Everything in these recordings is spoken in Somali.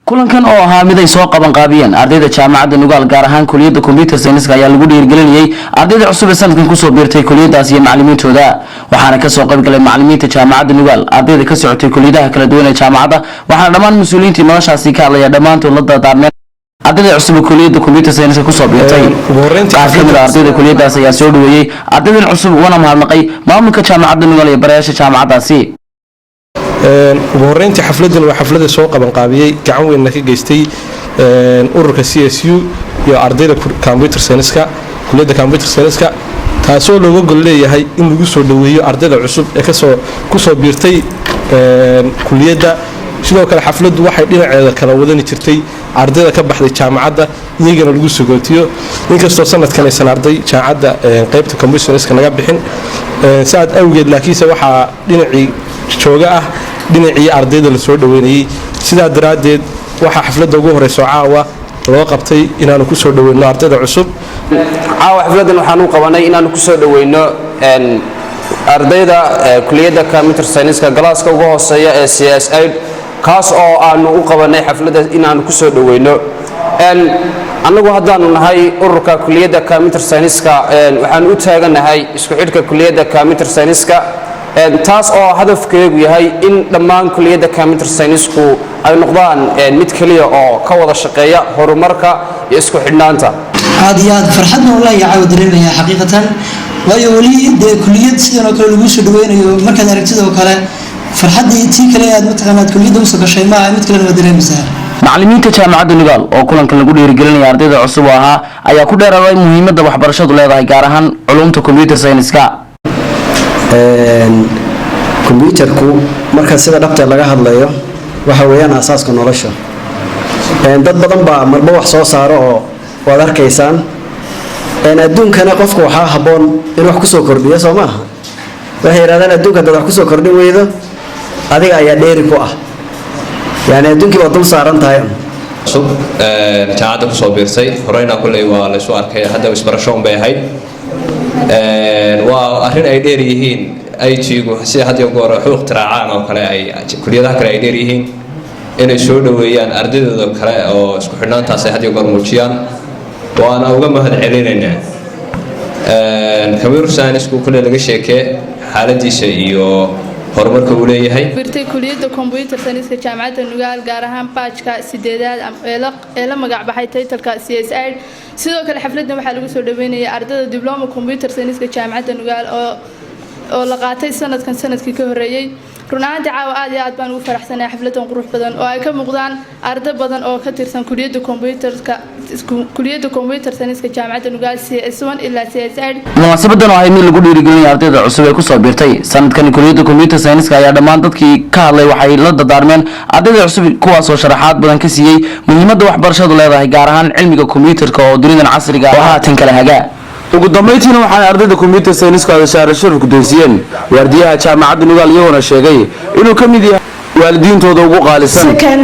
kulankan oo ahaa mid ay soo qaban qaabiyeen ardayda jaamacadda Nugaal gaar ahaan kulliyadda Computer Science ayaa lagu dhiirigelinayay ardayda cusub ee sanadkan ku soo biirtay kulliyadaas iyo macallimiintooda waxaana ka soo qayb galay macallimiinta jaamacadda Nugaal ardayda ka socotay kulliyadaha kala duwan ee jaamacadda waxaana dhammaan mas'uuliyiintii noloshaasi ka hadlaya dhammaantood la dardaarmeen ardayda cusub ee kulliyadda Computer Science ku soo biirtay qaar ka mid ah ardayda kulliyadaas ayaa soo dhaweeyay ardaydan cusub wana mahadnaqay maamulka jaamacadda Nugaal iyo barayaasha jaamacaddaasi ugu horeyntii xafladan waa xaflada soo qaban qaabiyay gacan weyn ka geystay ururka CSU iyo ardayda Computer Science-ka kulliyadda Computer Science-ka taasoo looga gol leeyahay in lagu soo dhaweeyo ardayda cusub ee ku soo biirtay kulliyadda sidoo kale xafladu waxay dhinaceeda kala wadani jirtay ardayda ka baxday jaamacadda iyagana lagu sugootiyo inkastoo sanadkan aysan arday jaamacadda qaybta Computer Science-ka naga bixin saad awgeed laakiinse waxa dhinacii jooga ah dhinacii ardayda la soo dhaweynayay sida daraadeed waxa xafladda ugu horeyso caawa loo qabtay inaanu ku soo dhaweyno ardayda cusub caawa xafladan waxaan u qabanay inaanu ku soo dhaweyno ardayda kulliyadda Computer Science-ka galaaska ugu hooseeya ee CSI kaas oo aanu u qabanay xafladda inaanu ku soo dhaweyno anagu haddaanu nahay ururka kulliyadda Computer Science-ka waxaan u taaganahay isku xidhka kulliyadda Computer Science-ka taas oo hadafkeedu yahay in dhammaan kulliyadda Computer Science-ku ay noqdaan mid kaliya oo ka wada shaqeeya horumarka iyo isku xidhnaanta aad farxadna u leeyahay dareemaya xaqiiqatan waayo wali kulliyad sidoo kale lagu soo dhaweynayo markaad aragtidoo kale farxadii tii kale aad mataqaanaad kulliyadda u soo gashay ma mid kale waa dareemaysaa macallimiinta jaamacadda Nugaal oo kulankan lagu dhiirigelinaya ardayda cusub ahaa ayaa ku dheeraaday muhiimadda waxbarashadu leedahay gaar ahaan culumta Computer Science-ka computerku marka sida dhabta laga hadlayo waxa weeyaan asaaska nolosha dad badan baa marba wax soo saaro oo waad arkaysaan adduunkana qofku waxa haboon in wax ku soo kordhiyo Soomaaliya waxay yiraahdaan adduunka dad wax ku soo kordhin weydo adiga ayaa dheeri ku ah yani adduunkii waa dul saaran tahay jaamacadda ku soo biirsay horeyna kulay waa la soo arkay hadda isbarasho bay ahayd waa arrin ay dheer yihiin ayjigu si had iyo goor xuquuq tiraacaan oo kale ay kulliyadaha kale ay dheer yihiin inay soo dhaweeyaan ardayda kale oo isku xidhnaantaas ay had iyo goor muujiyaan waana uga mahad celinaynaa Computer Science-ku kulay laga sheekay xaaladiisa iyo horumarka uu leeyahay birtay kulliyadda Computer Science-ka jaamacadda Nugaal gaar ahaan baajka 8aad ee la magac baxay title-ka CSI sidoo kale xafladdan waxa lagu soo dhaweynayay ardayda diploma Computer Science-ka jaamacadda Nugaal oo la qaatay sanadkii ka horeeyay runaantii caawa aad iyo aad baan ugu faraxsanahay xafladdan qurux badan oo ay ka muuqdaan arday badan oo ka tirsan kulliyadda Computer Science-ka jaamacadda Nugaal CS1 ilaa CSI munaasabadan oo ay mid lagu dhiirigelinayay ardayda cusub ee ku soo biirtay sanadkan kulliyadda Computer Science-ka ayaa dhammaan dadkii ka hadlay waxay la dardaarmeen ardayda cusub kuwaas oo sharaxaad badan ka siiyay muhiimadda waxbarashadu leedahay gaar ahaan cilmiga computerka oo dunidan casriga ah haatan kala haga ugu dambeyntiina waxay ardayda Computer Science-ka shahaado sharaf ku doonsiiyeen waardiyaha jaamacadda Nugaal iyagoo sheegay inuu ka mid yahay waalidiintooda ugu qaalisan kan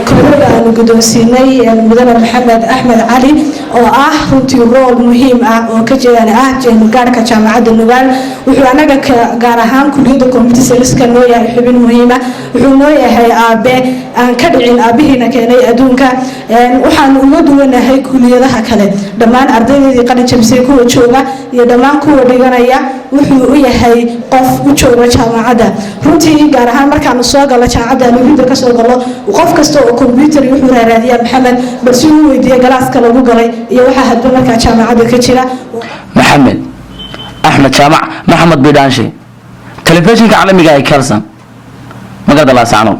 kooxda aan guddoonsiinay mudane Maxamed Axmed Cali oo ah runtii rol muhiim ah oo ka jeedaan gaarka jaamacadda Nugaal wuxuu anaga gaar ahaan kulliyadda Computer Science-ka noo yahay xubin muhiim ah wuxuu noo yahay aabe aan ka dhicin aabihiina keenay adduunka waxaan uga duwanahay kulliyadaha kale dhammaan ardaydii qalin jabisay kuwa jooga iyo dhammaan kuwa dhiganaya wuxuu u yahay qof u jooga jaamacadda runtii gaar ahaan markaan soo galo jaamacadda Nugaal ka soo galo qof kasta oo computer wuxuu raadiyaa Maxamed balse uu weydiiyay galaaska lagu galay iyo waxa hadba marka jaamacadda ka jira Maxamed Axmed Jaamac Maxamed Bidaanshe telefishinka caalamiga ee Kalsan magaalada Laascaanood